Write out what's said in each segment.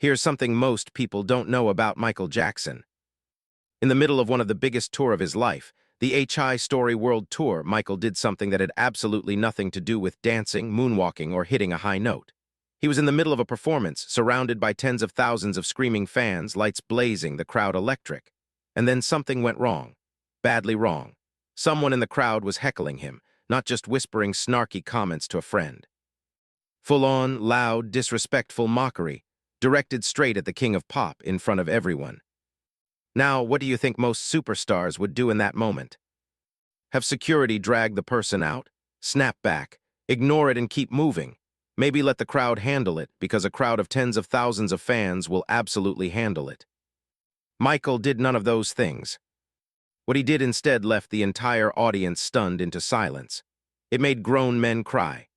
Here's something most people don't know about Michael Jackson. In the middle of one of the biggest tour of his life, the HI Story World Tour, Michael did something that had absolutely nothing to do with dancing, moonwalking, or hitting a high note. He was in the middle of a performance, surrounded by tens of thousands of screaming fans, lights blazing, the crowd electric. And then something went wrong. Badly wrong. Someone in the crowd was heckling him, not just whispering snarky comments to a friend. Full-on, loud, disrespectful mockery, directed straight at the king of pop in front of everyone. Now, what do you think most superstars would do in that moment? Have security drag the person out? Snap back, ignore it and keep moving. Maybe let the crowd handle it, because a crowd of tens of thousands of fans will absolutely handle it. Michael did none of those things. What he did instead left the entire audience stunned into silence. It made grown men cry.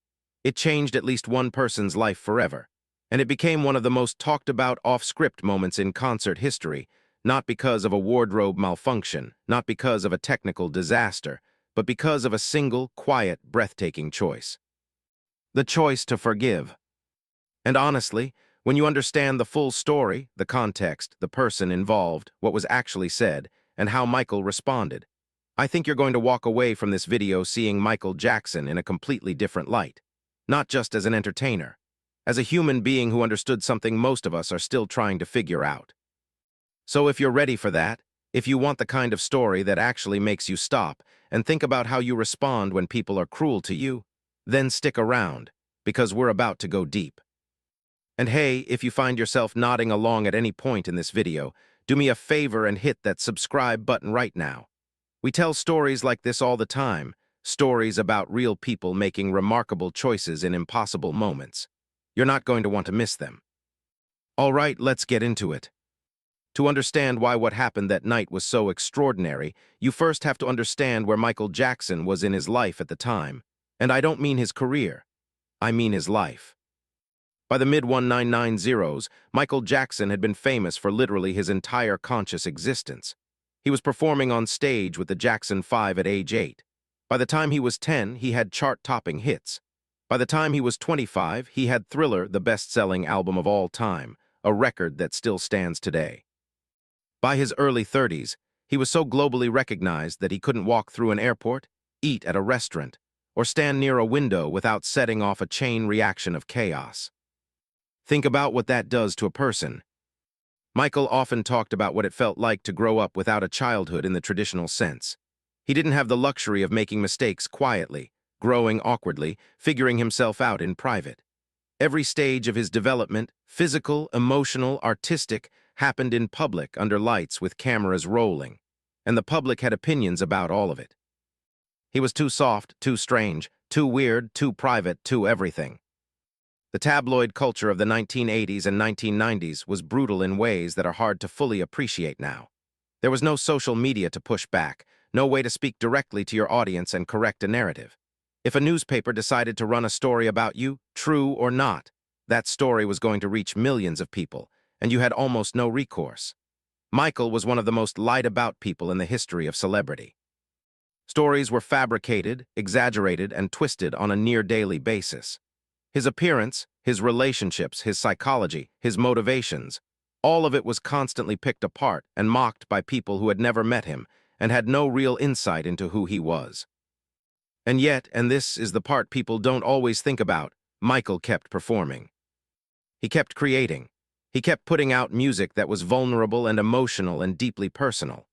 It changed at least one person's life forever. And it became one of the most talked about off-script moments in concert history, not because of a wardrobe malfunction, not because of a technical disaster, but because of a single, quiet, breathtaking choice. The choice to forgive. And honestly, when you understand the full story, the context, the person involved, what was actually said, and how Michael responded, I think you're going to walk away from this video seeing Michael Jackson in a completely different light. Not just as an entertainer, as a human being who understood something most of us are still trying to figure out. So if you're ready for that, if you want the kind of story that actually makes you stop and think about how you respond when people are cruel to you, then stick around, because we're about to go deep. And hey, if you find yourself nodding along at any point in this video, do me a favor and hit that subscribe button right now. We tell stories like this all the time, stories about real people making remarkable choices in impossible moments. You're not going to want to miss them. All right, let's get into it. To understand why what happened that night was so extraordinary, you first have to understand where Michael Jackson was in his life at the time. And I don't mean his career. I mean his life. By the mid-1990s, Michael Jackson had been famous for literally his entire conscious existence. He was performing on stage with the Jackson 5 at age 8. By the time he was 10, he had chart-topping hits. By the time he was 25, he had Thriller, the best-selling album of all time, a record that still stands today. By his early 30s, he was so globally recognized that he couldn't walk through an airport, eat at a restaurant, or stand near a window without setting off a chain reaction of chaos. Think about what that does to a person. Michael often talked about what it felt like to grow up without a childhood in the traditional sense. He didn't have the luxury of making mistakes quietly, growing awkwardly, figuring himself out in private. Every stage of his development, physical, emotional, artistic, happened in public under lights with cameras rolling, and the public had opinions about all of it. He was too soft, too strange, too weird, too private, too everything. The tabloid culture of the 1980s and 1990s was brutal in ways that are hard to fully appreciate now. There was no social media to push back, no way to speak directly to your audience and correct a narrative. If a newspaper decided to run a story about you, true or not, that story was going to reach millions of people, and you had almost no recourse. Michael was one of the most lied-about people in the history of celebrity. Stories were fabricated, exaggerated, and twisted on a near-daily basis. His appearance, his relationships, his psychology, his motivations, all of it was constantly picked apart and mocked by people who had never met him and had no real insight into who he was. And yet, and this is the part people don't always think about, Michael kept performing. He kept creating. He kept putting out music that was vulnerable and emotional and deeply personal.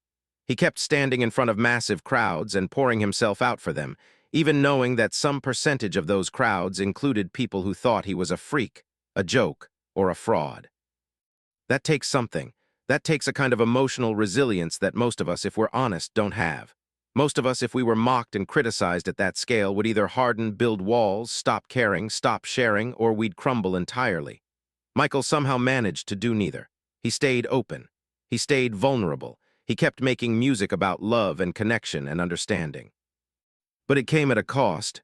He kept standing in front of massive crowds and pouring himself out for them, even knowing that some percentage of those crowds included people who thought he was a freak, a joke, or a fraud. That takes something. That takes a kind of emotional resilience that most of us, if we're honest, don't have. Most of us, if we were mocked and criticized at that scale, would either harden, build walls, stop caring, stop sharing, or we'd crumble entirely. Michael somehow managed to do neither. He stayed open. He stayed vulnerable. He kept making music about love and connection and understanding. But it came at a cost.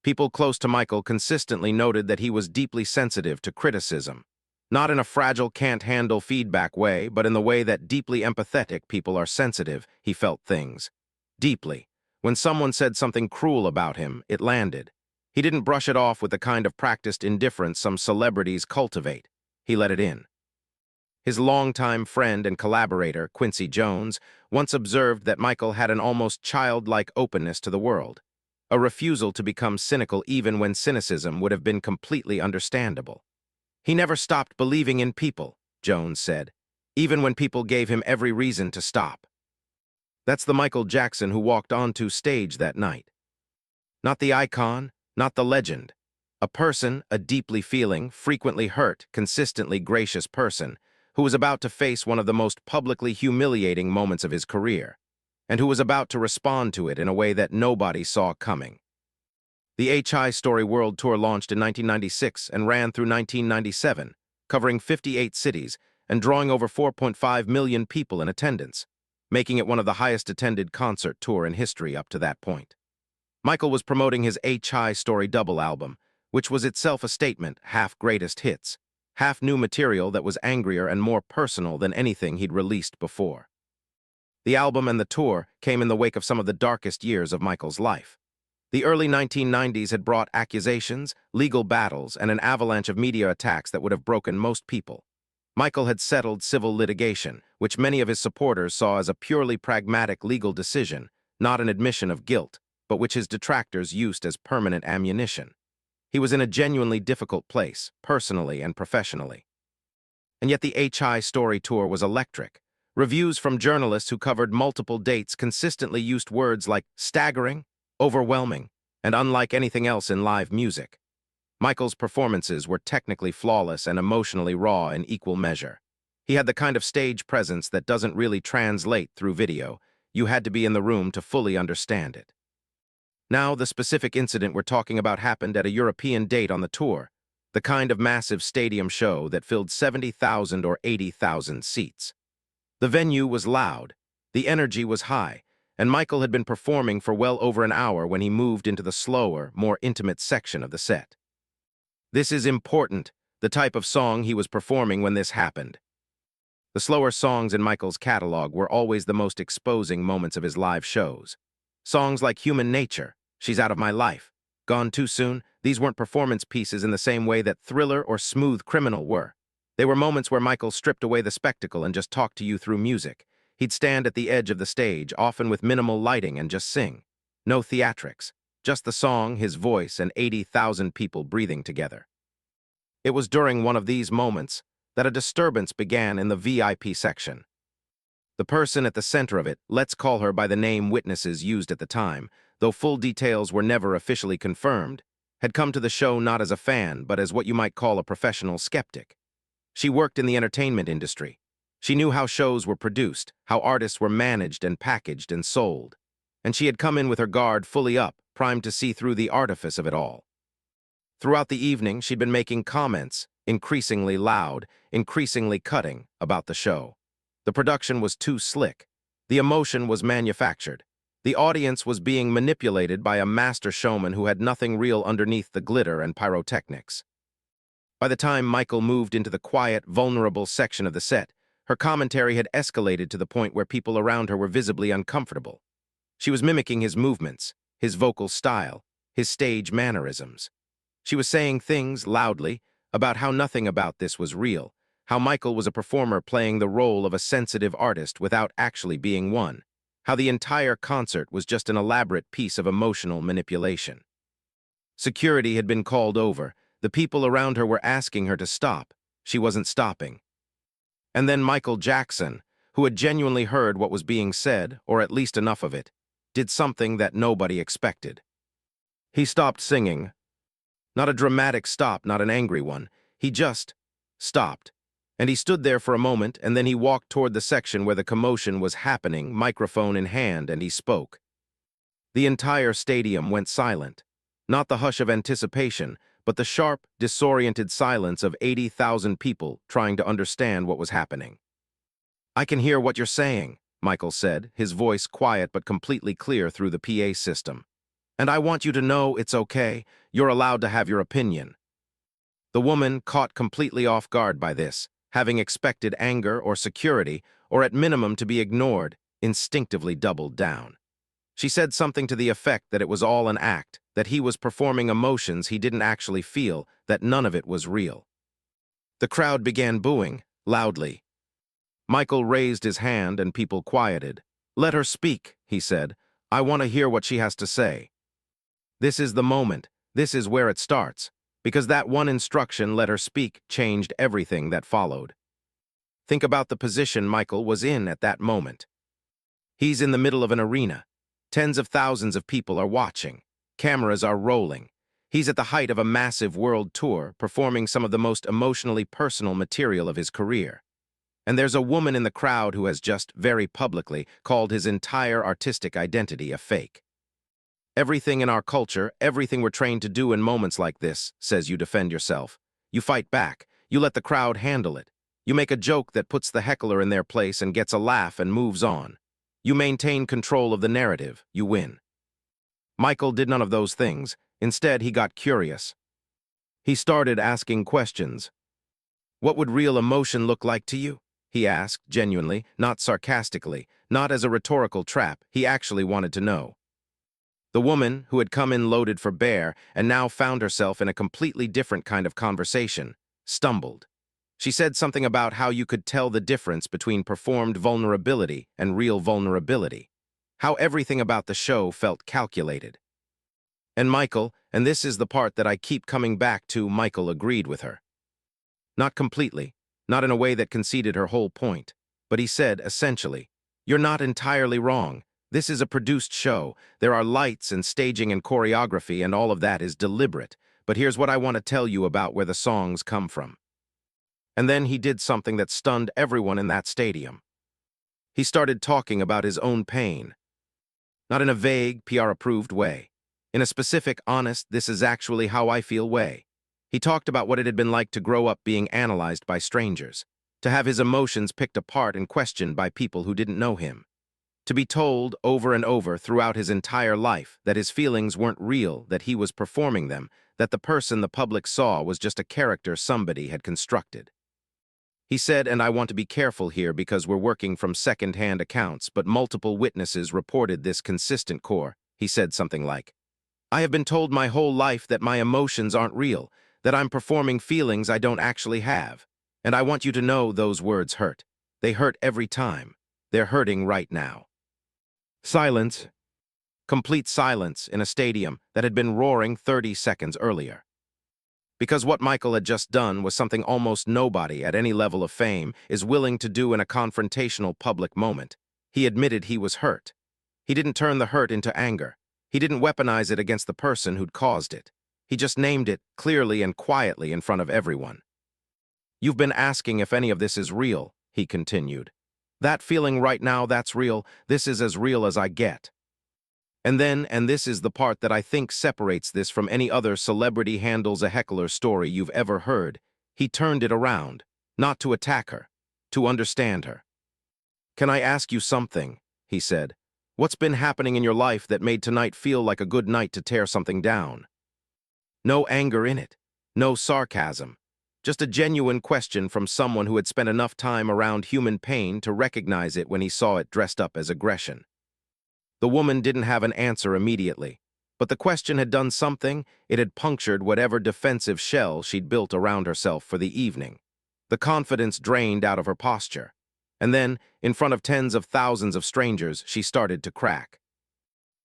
People close to Michael consistently noted that he was deeply sensitive to criticism. Not in a fragile, can't-handle feedback way, but in the way that deeply empathetic people are sensitive. He felt things. Deeply. When someone said something cruel about him, it landed. He didn't brush it off with the kind of practiced indifference some celebrities cultivate. He let it in. His longtime friend and collaborator, Quincy Jones, once observed that Michael had an almost childlike openness to the world, a refusal to become cynical even when cynicism would have been completely understandable. He never stopped believing in people, Jones said, even when people gave him every reason to stop. That's the Michael Jackson who walked onto stage that night. Not the icon, not the legend. A person, a deeply feeling, frequently hurt, consistently gracious person, who was about to face one of the most publicly humiliating moments of his career, and who was about to respond to it in a way that nobody saw coming. The HI Story World Tour launched in 1996 and ran through 1997, covering 58 cities and drawing over 4.5 million people in attendance, making it one of the highest-attended concert tour in history up to that point. Michael was promoting his HI Story double album, which was itself a statement, half greatest hits, half new material that was angrier and more personal than anything he'd released before. The album and the tour came in the wake of some of the darkest years of Michael's life. The early 1990s had brought accusations, legal battles, and an avalanche of media attacks that would have broken most people. Michael had settled civil litigation, which many of his supporters saw as a purely pragmatic legal decision, not an admission of guilt, but which his detractors used as permanent ammunition. He was in a genuinely difficult place, personally and professionally. And yet the HI Story Tour was electric. Reviews from journalists who covered multiple dates consistently used words like staggering, overwhelming, and unlike anything else in live music. Michael's performances were technically flawless and emotionally raw in equal measure. He had the kind of stage presence that doesn't really translate through video. You had to be in the room to fully understand it. Now, the specific incident we're talking about happened at a European date on the tour, the kind of massive stadium show that filled 70,000 or 80,000 seats. The venue was loud, the energy was high, and Michael had been performing for well over an hour when he moved into the slower, more intimate section of the set. This is important, the type of song he was performing when this happened. The slower songs in Michael's catalog were always the most exposing moments of his live shows. Songs like Human Nature, She's Out of My Life, Gone Too Soon, these weren't performance pieces in the same way that Thriller or Smooth Criminal were. They were moments where Michael stripped away the spectacle and just talked to you through music. He'd stand at the edge of the stage, often with minimal lighting, and just sing. No theatrics, just the song, his voice, and 80,000 people breathing together. It was during one of these moments that a disturbance began in the VIP section. The person at the center of it, let's call her by the name witnesses used at the time, though full details were never officially confirmed, had come to the show not as a fan, but as what you might call a professional skeptic. She worked in the entertainment industry. She knew how shows were produced, how artists were managed and packaged and sold. And she had come in with her guard fully up, primed to see through the artifice of it all. Throughout the evening, she'd been making comments, increasingly loud, increasingly cutting, about the show. The production was too slick. The emotion was manufactured. The audience was being manipulated by a master showman who had nothing real underneath the glitter and pyrotechnics. By the time Michael moved into the quiet, vulnerable section of the set, her commentary had escalated to the point where people around her were visibly uncomfortable. She was mimicking his movements, his vocal style, his stage mannerisms. She was saying things, loudly, about how nothing about this was real, how Michael was a performer playing the role of a sensitive artist without actually being one, how the entire concert was just an elaborate piece of emotional manipulation. Security had been called over. The people around her were asking her to stop. She wasn't stopping. And then Michael Jackson, who had genuinely heard what was being said, or at least enough of it, did something that nobody expected. He stopped singing. Not a dramatic stop, not an angry one. He just stopped. And he stood there for a moment, and then he walked toward the section where the commotion was happening, microphone in hand, and he spoke. The entire stadium went silent. Not the hush of anticipation, but the sharp, disoriented silence of 80,000 people trying to understand what was happening. "I can hear what you're saying," Michael said, his voice quiet but completely clear through the PA system. "And I want you to know it's okay. You're allowed to have your opinion." The woman, caught completely off guard by this, having expected anger or security, or at minimum to be ignored, instinctively doubled down. She said something to the effect that it was all an act, that he was performing emotions he didn't actually feel, that none of it was real. The crowd began booing, loudly. Michael raised his hand and people quieted. "Let her speak," he said. "I want to hear what she has to say." This is the moment. This is where it starts. Because that one instruction, "let her speak," changed everything that followed. Think about the position Michael was in at that moment. He's in the middle of an arena. Tens of thousands of people are watching. Cameras are rolling. He's at the height of a massive world tour, performing some of the most emotionally personal material of his career. And there's a woman in the crowd who has just, very publicly, called his entire artistic identity a fake. Everything in our culture, everything we're trained to do in moments like this, says you defend yourself. You fight back. You let the crowd handle it. You make a joke that puts the heckler in their place and gets a laugh and moves on. You maintain control of the narrative. You win. Michael did none of those things. Instead, he got curious. He started asking questions. "What would real emotion look like to you?" he asked, genuinely, not sarcastically, not as a rhetorical trap. He actually wanted to know. The woman, who had come in loaded for bear and now found herself in a completely different kind of conversation, stumbled. She said something about how you could tell the difference between performed vulnerability and real vulnerability, how everything about the show felt calculated. And Michael, and this is the part that I keep coming back to, Michael agreed with her. Not completely, not in a way that conceded her whole point, but he said, essentially, "You're not entirely wrong. This is a produced show. There are lights and staging and choreography, and all of that is deliberate. But here's what I want to tell you about where the songs come from." And then he did something that stunned everyone in that stadium. He started talking about his own pain. Not in a vague, PR-approved way. In a specific, honest, "this is actually how I feel" way. He talked about what it had been like to grow up being analyzed by strangers, to have his emotions picked apart and questioned by people who didn't know him. To be told over and over throughout his entire life that his feelings weren't real, that he was performing them, that the person the public saw was just a character somebody had constructed. He said, and I want to be careful here because we're working from second-hand accounts, but multiple witnesses reported this consistent core. He said something like, "I have been told my whole life that my emotions aren't real, that I'm performing feelings I don't actually have. And I want you to know those words hurt. They hurt every time. They're hurting right now." Silence. Complete silence in a stadium that had been roaring 30 seconds earlier. Because what Michael had just done was something almost nobody at any level of fame is willing to do in a confrontational public moment. He admitted he was hurt. He didn't turn the hurt into anger. He didn't weaponize it against the person who'd caused it. He just named it clearly and quietly in front of everyone. "You've been asking if any of this is real," he continued. "That feeling right now, that's real. This is as real as I get." And then, and this is the part that I think separates this from any other celebrity handles a heckler story you've ever heard, he turned it around, not to attack her, to understand her. "Can I ask you something?" he said. "What's been happening in your life that made tonight feel like a good night to tear something down?" No anger in it, no sarcasm. Just a genuine question from someone who had spent enough time around human pain to recognize it when he saw it dressed up as aggression. The woman didn't have an answer immediately, but the question had done something. It had punctured whatever defensive shell she'd built around herself for the evening. The confidence drained out of her posture. And then, in front of tens of thousands of strangers, she started to crack.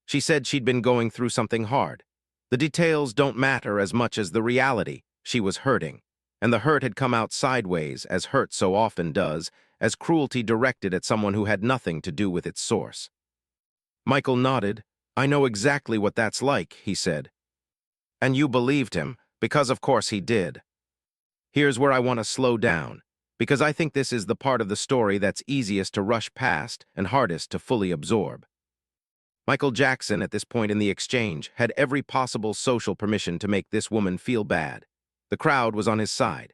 She said she'd been going through something hard. The details don't matter as much as the reality. She was hurting. And the hurt had come out sideways, as hurt so often does, as cruelty directed at someone who had nothing to do with its source. Michael nodded. "I know exactly what that's like," he said. "And you believed him, because of course he did." Here's where I want to slow down, because I think this is the part of the story that's easiest to rush past and hardest to fully absorb. Michael Jackson, at this point in the exchange, had every possible social permission to make this woman feel bad. The crowd was on his side.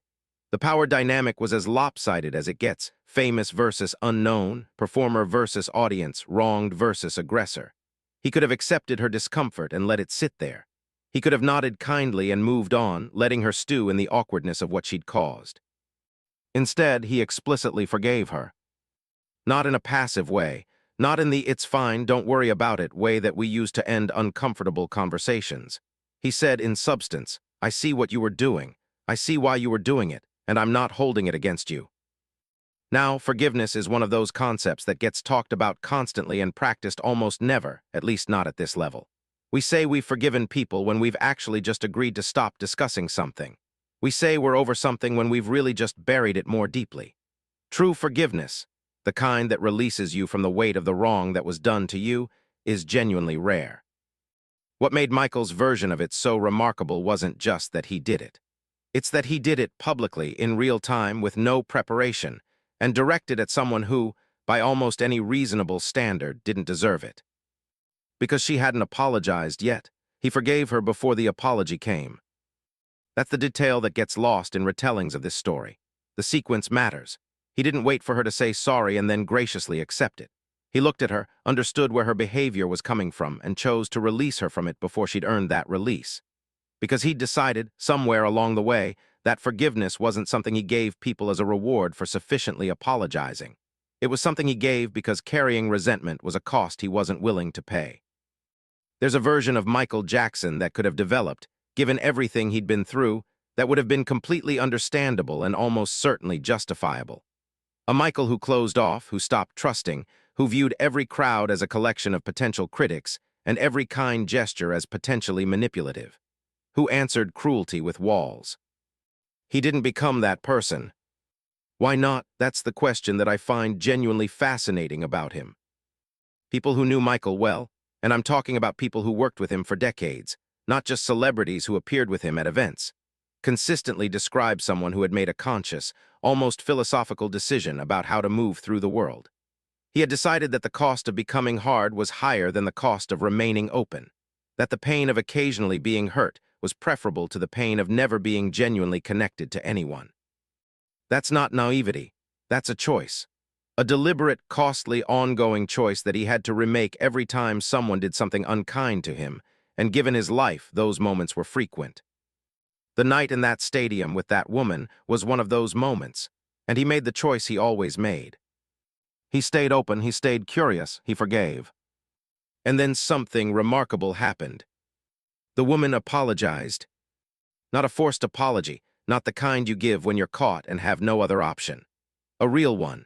The power dynamic was as lopsided as it gets, famous versus unknown, performer versus audience, wronged versus aggressor. He could have accepted her discomfort and let it sit there. He could have nodded kindly and moved on, letting her stew in the awkwardness of what she'd caused. Instead, he explicitly forgave her. Not in a passive way, not in the "it's fine, don't worry about it" way that we use to end uncomfortable conversations. He said in substance, "I see what you were doing. I see why you were doing it, and I'm not holding it against you." Now, forgiveness is one of those concepts that gets talked about constantly and practiced almost never, at least not at this level. We say we've forgiven people when we've actually just agreed to stop discussing something. We say we're over something when we've really just buried it more deeply. True forgiveness, the kind that releases you from the weight of the wrong that was done to you, is genuinely rare. What made Michael's version of it so remarkable wasn't just that he did it. It's that he did it publicly, in real time, with no preparation, and directed at someone who, by almost any reasonable standard, didn't deserve it. Because she hadn't apologized yet, he forgave her before the apology came. That's the detail that gets lost in retellings of this story. The sequence matters. He didn't wait for her to say sorry and then graciously accept it. He looked at her, understood where her behavior was coming from, and chose to release her from it before she'd earned that release. Because he'd decided, somewhere along the way, that forgiveness wasn't something he gave people as a reward for sufficiently apologizing. It was something he gave because carrying resentment was a cost he wasn't willing to pay. There's a version of Michael Jackson that could have developed, given everything he'd been through, that would have been completely understandable and almost certainly justifiable. A Michael who closed off, who stopped trusting, who viewed every crowd as a collection of potential critics and every kind gesture as potentially manipulative, who answered cruelty with walls. He didn't become that person. Why not? That's the question that I find genuinely fascinating about him. People who knew Michael well, and I'm talking about people who worked with him for decades, not just celebrities who appeared with him at events, consistently described someone who had made a conscious, almost philosophical decision about how to move through the world. He had decided that the cost of becoming hard was higher than the cost of remaining open, that the pain of occasionally being hurt was preferable to the pain of never being genuinely connected to anyone. That's not naivety, that's a choice. A deliberate, costly, ongoing choice that he had to remake every time someone did something unkind to him, and given his life, those moments were frequent. The night in that stadium with that woman was one of those moments, and he made the choice he always made. He stayed open, he stayed curious, he forgave. And then something remarkable happened. The woman apologized. Not a forced apology, not the kind you give when you're caught and have no other option. A real one.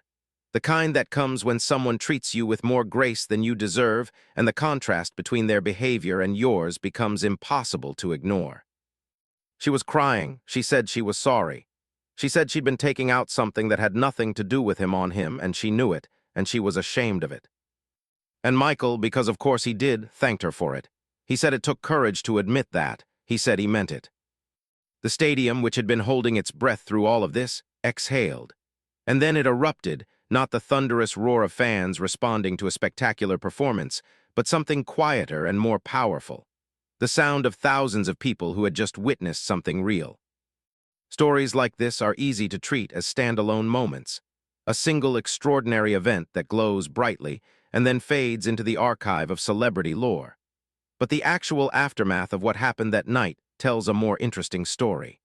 The kind that comes when someone treats you with more grace than you deserve, and the contrast between their behavior and yours becomes impossible to ignore. She was crying. She said she was sorry. She said she'd been taking out something that had nothing to do with him on him, and she knew it, and she was ashamed of it. And Michael, because of course he did, thanked her for it. He said it took courage to admit that. He said he meant it. The stadium, which had been holding its breath through all of this, exhaled. And then it erupted, not the thunderous roar of fans responding to a spectacular performance, but something quieter and more powerful. The sound of thousands of people who had just witnessed something real. Stories like this are easy to treat as standalone moments, a single extraordinary event that glows brightly and then fades into the archive of celebrity lore. But the actual aftermath of what happened that night tells a more interesting story.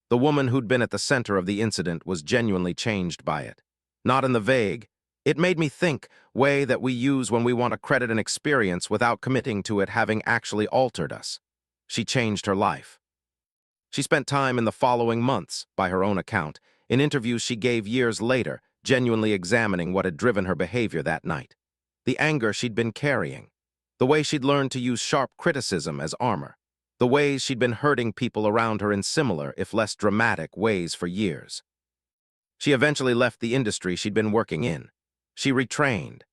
The woman who'd been at the center of the incident was genuinely changed by it. Not in the vague, it made me think way that we use when we want to credit an experience without committing to it having actually altered us. She changed her life. She spent time in the following months, by her own account, in interviews she gave years later, genuinely examining what had driven her behavior that night. The anger she'd been carrying. The way she'd learned to use sharp criticism as armor. The ways she'd been hurting people around her in similar, if less dramatic, ways for years. She eventually left the industry she'd been working in. She retrained.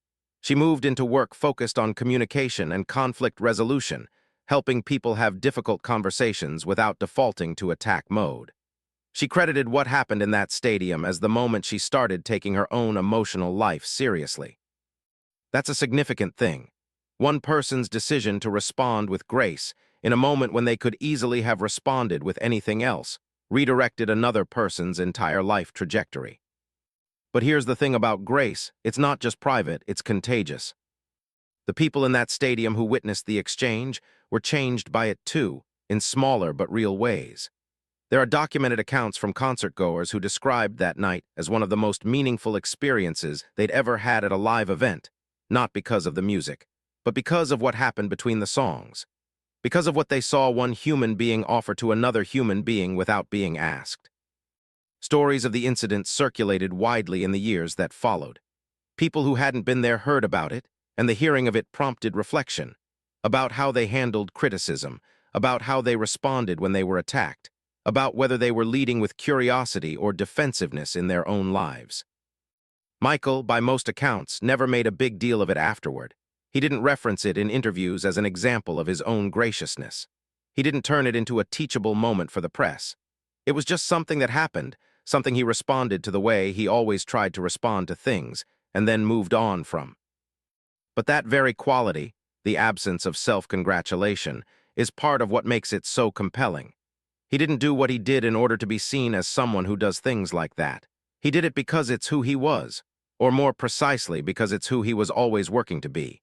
She moved into work focused on communication and conflict resolution, helping people have difficult conversations without defaulting to attack mode. She credited what happened in that stadium as the moment she started taking her own emotional life seriously. That's a significant thing. One person's decision to respond with grace in a moment when they could easily have responded with anything else redirected another person's entire life trajectory. But here's the thing about grace, it's not just private, it's contagious. The people in that stadium who witnessed the exchange were changed by it too, in smaller but real ways. There are documented accounts from concertgoers who described that night as one of the most meaningful experiences they'd ever had at a live event, not because of the music, but because of what happened between the songs. Because of what they saw one human being offer to another human being without being asked. Stories of the incident circulated widely in the years that followed. People who hadn't been there heard about it, and the hearing of it prompted reflection about how they handled criticism, about how they responded when they were attacked, about whether they were leading with curiosity or defensiveness in their own lives. Michael, by most accounts, never made a big deal of it afterward. He didn't reference it in interviews as an example of his own graciousness. He didn't turn it into a teachable moment for the press. It was just something that happened, something he responded to the way he always tried to respond to things, and then moved on from. But that very quality, the absence of self-congratulation, is part of what makes it so compelling. He didn't do what he did in order to be seen as someone who does things like that. He did it because it's who he was, or more precisely because it's who he was always working to be.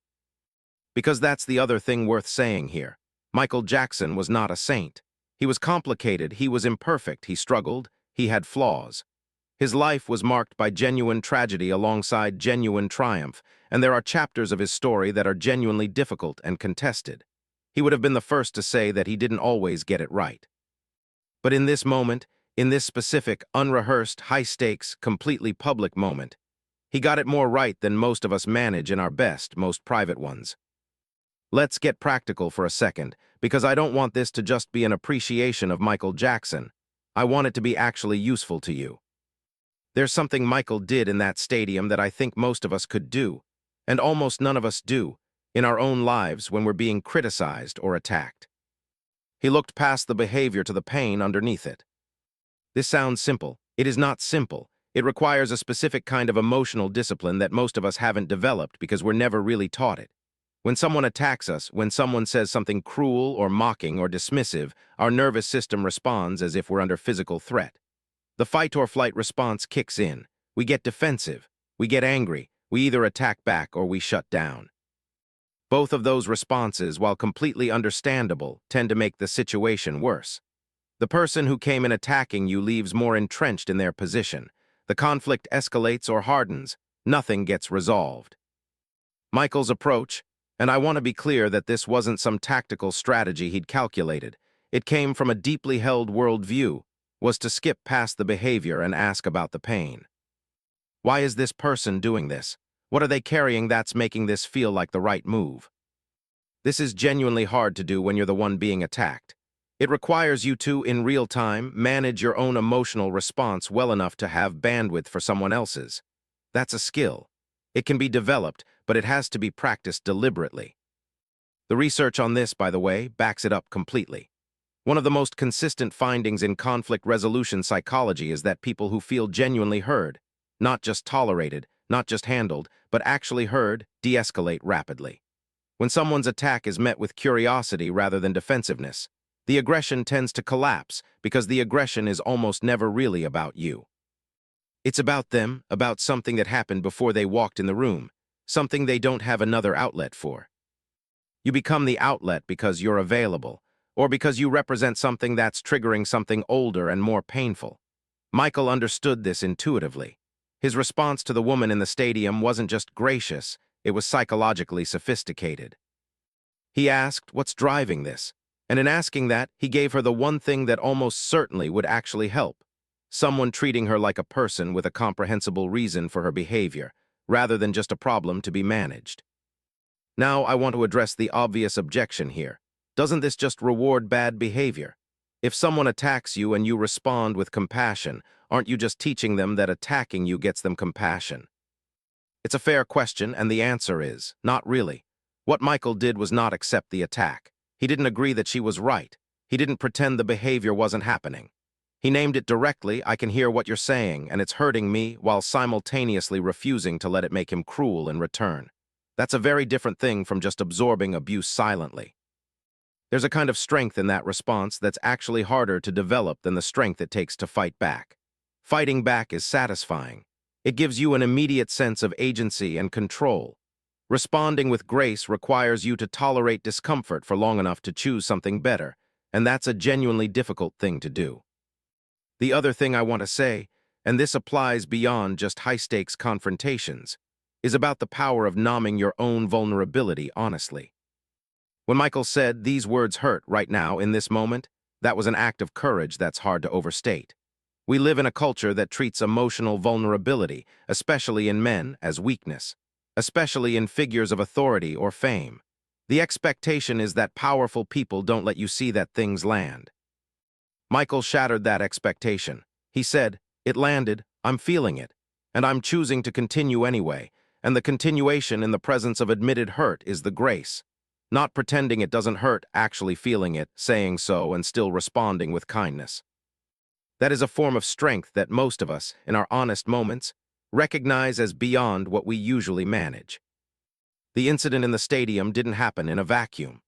Because that's the other thing worth saying here. Michael Jackson was not a saint. He was complicated, he was imperfect, he struggled, he had flaws. His life was marked by genuine tragedy alongside genuine triumph, and there are chapters of his story that are genuinely difficult and contested. He would have been the first to say that he didn't always get it right. But in this moment, in this specific, unrehearsed, high-stakes, completely public moment, he got it more right than most of us manage in our best, most private ones. Let's get practical for a second, because I don't want this to just be an appreciation of Michael Jackson. I want it to be actually useful to you. There's something Michael did in that stadium that I think most of us could do, and almost none of us do, in our own lives when we're being criticized or attacked. He looked past the behavior to the pain underneath it. This sounds simple. It is not simple. It requires a specific kind of emotional discipline that most of us haven't developed because we're never really taught it. When someone attacks us, when someone says something cruel or mocking or dismissive, our nervous system responds as if we're under physical threat. The fight-or-flight response kicks in. We get defensive. We get angry. We either attack back or we shut down. Both of those responses, while completely understandable, tend to make the situation worse. The person who came in attacking you leaves more entrenched in their position. The conflict escalates or hardens. Nothing gets resolved. Michael's approach, and I want to be clear that this wasn't some tactical strategy he'd calculated. It came from a deeply held worldview, was to skip past the behavior and ask about the pain. Why is this person doing this? What are they carrying that's making this feel like the right move? This is genuinely hard to do when you're the one being attacked. It requires you to, in real time, manage your own emotional response well enough to have bandwidth for someone else's. That's a skill. It can be developed, but it has to be practiced deliberately. The research on this, by the way, backs it up completely. One of the most consistent findings in conflict resolution psychology is that people who feel genuinely heard, not just tolerated, not just handled, but actually heard, de-escalate rapidly. When someone's attack is met with curiosity rather than defensiveness, the aggression tends to collapse because the aggression is almost never really about you. It's about them, about something that happened before they walked in the room, something they don't have another outlet for. You become the outlet because you're available, or because you represent something that's triggering something older and more painful. Michael understood this intuitively. His response to the woman in the stadium wasn't just gracious, it was psychologically sophisticated. He asked, "What's driving this?" And in asking that, he gave her the one thing that almost certainly would actually help. Someone treating her like a person with a comprehensible reason for her behavior, rather than just a problem to be managed. Now I want to address the obvious objection here. Doesn't this just reward bad behavior? If someone attacks you and you respond with compassion, aren't you just teaching them that attacking you gets them compassion? It's a fair question, and the answer is, not really. What Michael did was not accept the attack. He didn't agree that she was right. He didn't pretend the behavior wasn't happening. He named it directly, "I can hear what you're saying, and it's hurting me," while simultaneously refusing to let it make him cruel in return. That's a very different thing from just absorbing abuse silently. There's a kind of strength in that response that's actually harder to develop than the strength it takes to fight back. Fighting back is satisfying. It gives you an immediate sense of agency and control. Responding with grace requires you to tolerate discomfort for long enough to choose something better, and that's a genuinely difficult thing to do. The other thing I want to say, and this applies beyond just high-stakes confrontations, is about the power of numbing your own vulnerability honestly. When Michael said, "These words hurt right now in this moment," that was an act of courage that's hard to overstate. We live in a culture that treats emotional vulnerability, especially in men, as weakness, especially in figures of authority or fame. The expectation is that powerful people don't let you see that things land. Michael shattered that expectation. He said, "It landed, I'm feeling it, and I'm choosing to continue anyway, and the continuation in the presence of admitted hurt is the grace. Not pretending it doesn't hurt, actually feeling it, saying so, and still responding with kindness." That is a form of strength that most of us, in our honest moments, recognize as beyond what we usually manage. The incident in the stadium didn't happen in a vacuum.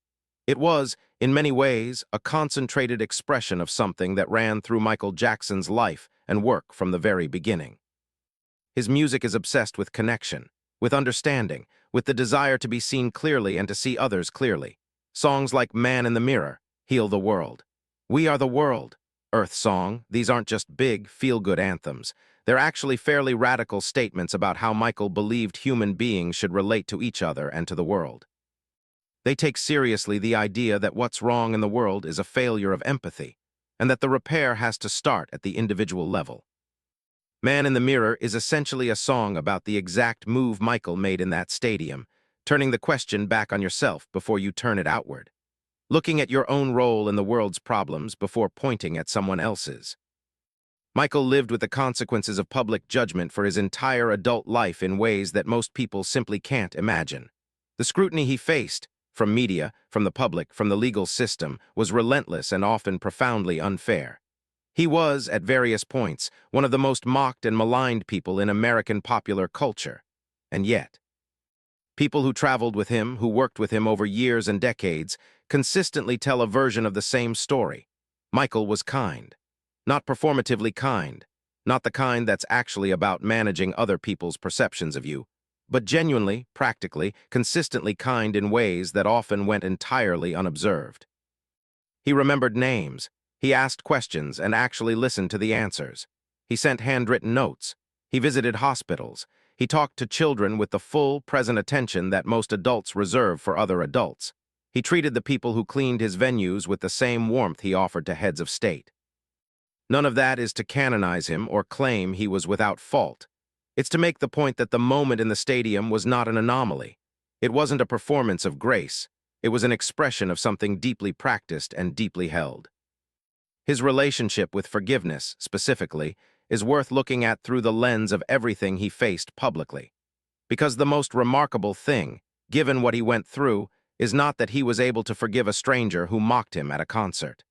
It was, in many ways, a concentrated expression of something that ran through Michael Jackson's life and work from the very beginning. His music is obsessed with connection, with understanding, with the desire to be seen clearly and to see others clearly. Songs like Man in the Mirror, Heal the World, We Are the World, Earth Song, these aren't just big, feel-good anthems. They're actually fairly radical statements about how Michael believed human beings should relate to each other and to the world. They take seriously the idea that what's wrong in the world is a failure of empathy, and that the repair has to start at the individual level. Man in the Mirror is essentially a song about the exact move Michael made in that stadium, turning the question back on yourself before you turn it outward. Looking at your own role in the world's problems before pointing at someone else's. Michael lived with the consequences of public judgment for his entire adult life in ways that most people simply can't imagine. The scrutiny he faced, from media, from the public, from the legal system, was relentless and often profoundly unfair. He was, at various points, one of the most mocked and maligned people in American popular culture. And yet, people who traveled with him, who worked with him over years and decades, consistently tell a version of the same story. Michael was kind. Not performatively kind. Not the kind that's actually about managing other people's perceptions of you, but genuinely, practically, consistently kind in ways that often went entirely unobserved. He remembered names. He asked questions and actually listened to the answers. He sent handwritten notes. He visited hospitals. He talked to children with the full, present attention that most adults reserve for other adults. He treated the people who cleaned his venues with the same warmth he offered to heads of state. None of that is to canonize him or claim he was without fault. It's to make the point that the moment in the stadium was not an anomaly. It wasn't a performance of grace. It was an expression of something deeply practiced and deeply held. His relationship with forgiveness, specifically, is worth looking at through the lens of everything he faced publicly. Because the most remarkable thing, given what he went through, is not that he was able to forgive a stranger who mocked him at a concert.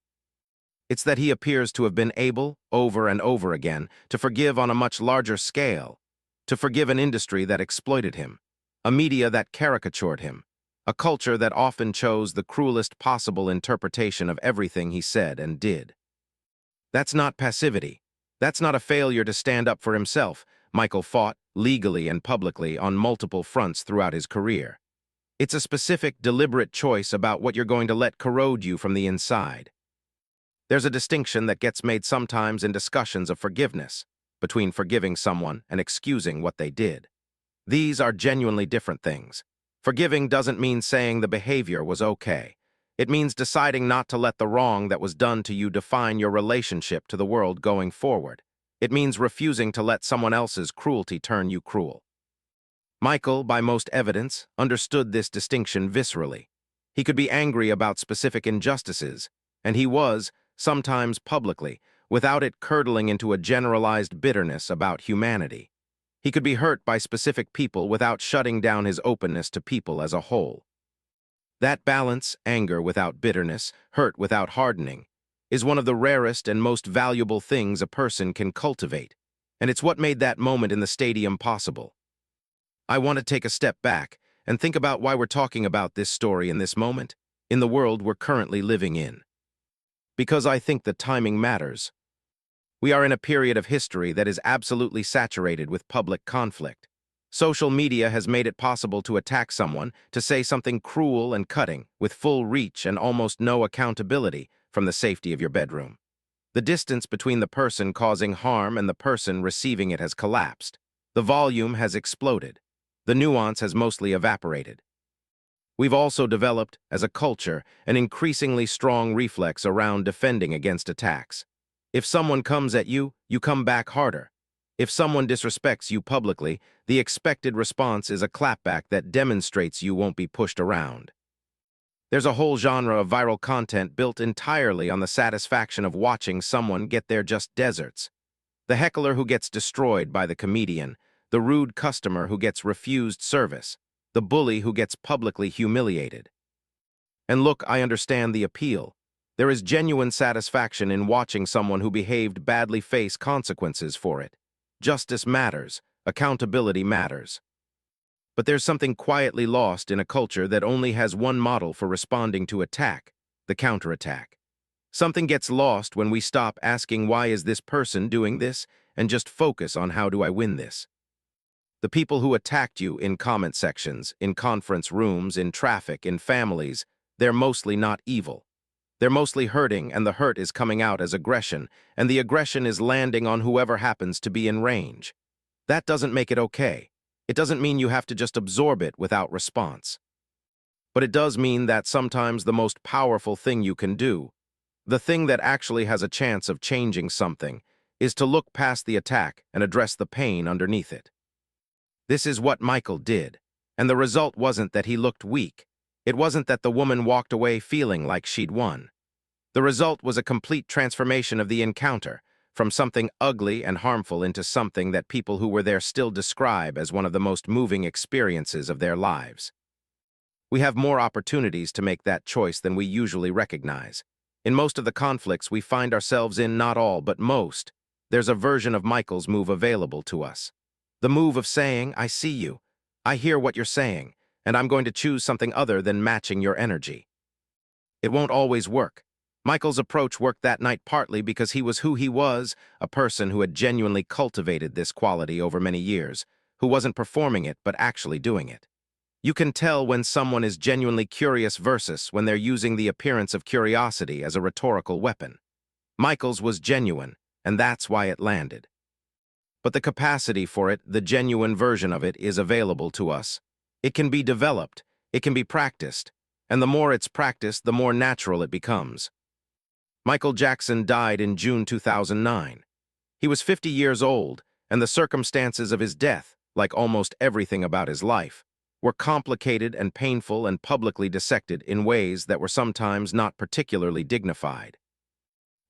It's that he appears to have been able, over and over again, to forgive on a much larger scale, to forgive an industry that exploited him, a media that caricatured him, a culture that often chose the cruelest possible interpretation of everything he said and did. That's not passivity. That's not a failure to stand up for himself. Michael fought, legally and publicly, on multiple fronts throughout his career. It's a specific, deliberate choice about what you're going to let corrode you from the inside. There's a distinction that gets made sometimes in discussions of forgiveness, between forgiving someone and excusing what they did. These are genuinely different things. Forgiving doesn't mean saying the behavior was okay. It means deciding not to let the wrong that was done to you define your relationship to the world going forward. It means refusing to let someone else's cruelty turn you cruel. Michael, by most evidence, understood this distinction viscerally. He could be angry about specific injustices, and he was, sometimes publicly, without it curdling into a generalized bitterness about humanity. He could be hurt by specific people without shutting down his openness to people as a whole. That balance, anger without bitterness, hurt without hardening, is one of the rarest and most valuable things a person can cultivate, and it's what made that moment in the stadium possible. I want to take a step back and think about why we're talking about this story in this moment, in the world we're currently living in. Because I think the timing matters. We are in a period of history that is absolutely saturated with public conflict. Social media has made it possible to attack someone, to say something cruel and cutting, with full reach and almost no accountability, from the safety of your bedroom. The distance between the person causing harm and the person receiving it has collapsed. The volume has exploded. The nuance has mostly evaporated. We've also developed, as a culture, an increasingly strong reflex around defending against attacks. If someone comes at you, you come back harder. If someone disrespects you publicly, the expected response is a clapback that demonstrates you won't be pushed around. There's a whole genre of viral content built entirely on the satisfaction of watching someone get their just desserts. The heckler who gets destroyed by the comedian, the rude customer who gets refused service, the bully who gets publicly humiliated. And look, I understand the appeal. There is genuine satisfaction in watching someone who behaved badly face consequences for it. Justice matters. Accountability matters. But there's something quietly lost in a culture that only has one model for responding to attack: the counterattack. Something gets lost when we stop asking why is this person doing this and just focus on how do I win this. The people who attacked you in comment sections, in conference rooms, in traffic, in families, they're mostly not evil. They're mostly hurting, and the hurt is coming out as aggression, and the aggression is landing on whoever happens to be in range. That doesn't make it okay. It doesn't mean you have to just absorb it without response. But it does mean that sometimes the most powerful thing you can do, the thing that actually has a chance of changing something, is to look past the attack and address the pain underneath it. This is what Michael did, and the result wasn't that he looked weak. It wasn't that the woman walked away feeling like she'd won. The result was a complete transformation of the encounter, from something ugly and harmful into something that people who were there still describe as one of the most moving experiences of their lives. We have more opportunities to make that choice than we usually recognize. In most of the conflicts we find ourselves in, not all, but most, there's a version of Michael's move available to us. The move of saying, I see you, I hear what you're saying, and I'm going to choose something other than matching your energy. It won't always work. Michael's approach worked that night partly because he was who he was, a person who had genuinely cultivated this quality over many years, who wasn't performing it but actually doing it. You can tell when someone is genuinely curious versus when they're using the appearance of curiosity as a rhetorical weapon. Michael's was genuine, and that's why it landed. But the capacity for it, the genuine version of it, is available to us. It can be developed, it can be practiced, and the more it's practiced, the more natural it becomes. Michael Jackson died in June 2009. He was 50 years old, and the circumstances of his death, like almost everything about his life, were complicated and painful and publicly dissected in ways that were sometimes not particularly dignified.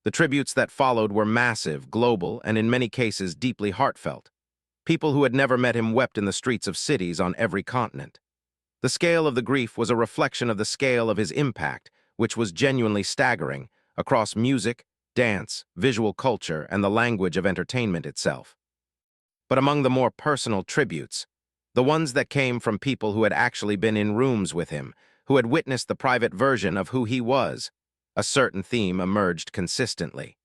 The tributes that followed were massive, global, and in many cases deeply heartfelt. People who had never met him wept in the streets of cities on every continent. The scale of the grief was a reflection of the scale of his impact, which was genuinely staggering, across music, dance, visual culture, and the language of entertainment itself. But among the more personal tributes, the ones that came from people who had actually been in rooms with him, who had witnessed the private version of who he was, a certain theme emerged consistently.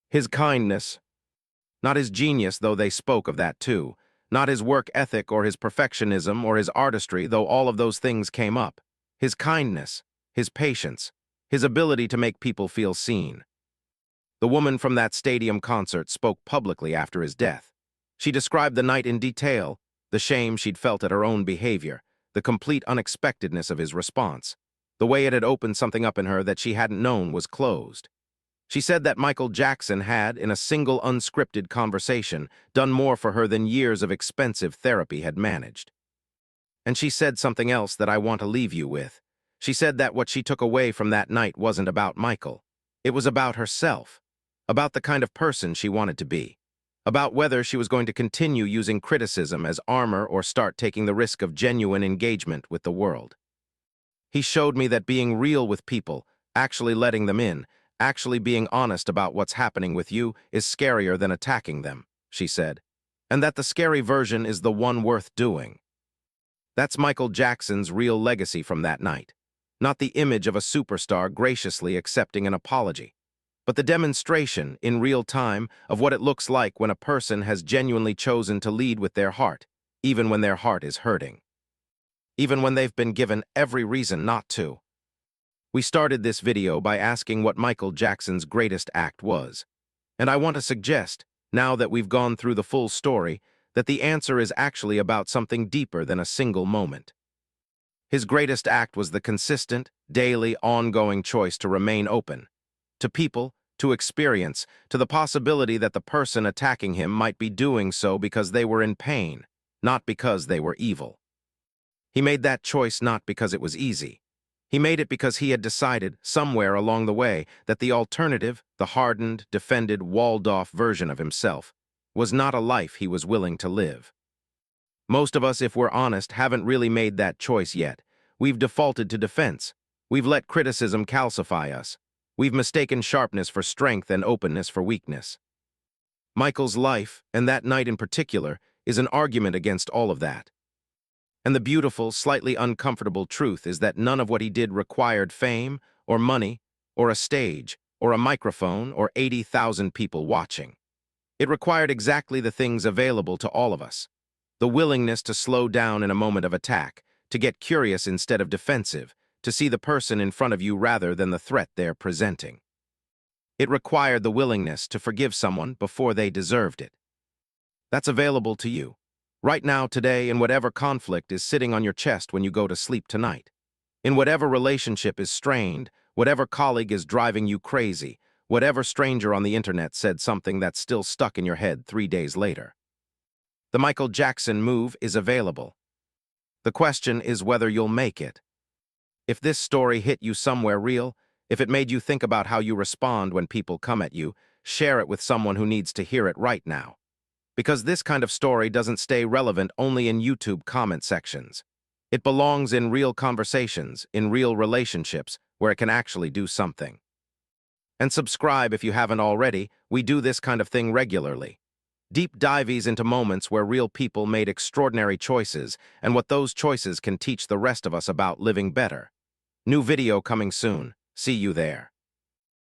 His kindness. Not his genius, though they spoke of that too. Not his work ethic or his perfectionism or his artistry, though all of those things came up. His kindness, his patience, his ability to make people feel seen. The woman from that stadium concert spoke publicly after his death. She described the night in detail, the shame she'd felt at her own behavior, the complete unexpectedness of his response, the way it had opened something up in her that she hadn't known was closed. She said that Michael Jackson had, in a single unscripted conversation, done more for her than years of expensive therapy had managed. And she said something else that I want to leave you with. She said that what she took away from that night wasn't about Michael. It was about herself, about the kind of person she wanted to be, about whether she was going to continue using criticism as armor or start taking the risk of genuine engagement with the world. He showed me that being real with people, actually letting them in, actually being honest about what's happening with you is scarier than attacking them, she said, and that the scary version is the one worth doing. That's Michael Jackson's real legacy from that night. Not the image of a superstar graciously accepting an apology, but the demonstration, in real time, of what it looks like when a person has genuinely chosen to lead with their heart, even when their heart is hurting. Even when they've been given every reason not to. We started this video by asking what Michael Jackson's greatest act was. And I want to suggest, now that we've gone through the full story, that the answer is actually about something deeper than a single moment. His greatest act was the consistent, daily, ongoing choice to remain open. To people, to experience, to the possibility that the person attacking him might be doing so because they were in pain, not because they were evil. He made that choice not because it was easy. He made it because he had decided, somewhere along the way, that the alternative, the hardened, defended, walled-off version of himself, was not a life he was willing to live. Most of us, if we're honest, haven't really made that choice yet. We've defaulted to defense. We've let criticism calcify us. We've mistaken sharpness for strength and openness for weakness. Michael's life, and that night in particular, is an argument against all of that. And the beautiful, slightly uncomfortable truth is that none of what he did required fame, or money, or a stage, or a microphone, or 80,000 people watching. It required exactly the things available to all of us. The willingness to slow down in a moment of attack, to get curious instead of defensive, to see the person in front of you rather than the threat they're presenting. It required the willingness to forgive someone before they deserved it. That's available to you, right now, today, in whatever conflict is sitting on your chest when you go to sleep tonight. In whatever relationship is strained, whatever colleague is driving you crazy, whatever stranger on the internet said something that's still stuck in your head 3 days later. The Michael Jackson move is available. The question is whether you'll make it. If this story hit you somewhere real, if it made you think about how you respond when people come at you, share it with someone who needs to hear it right now. Because this kind of story doesn't stay relevant only in YouTube comment sections. It belongs in real conversations, in real relationships, where it can actually do something. And subscribe if you haven't already. We do this kind of thing regularly. Deep dives into moments where real people made extraordinary choices and what those choices can teach the rest of us about living better. New video coming soon. See you there.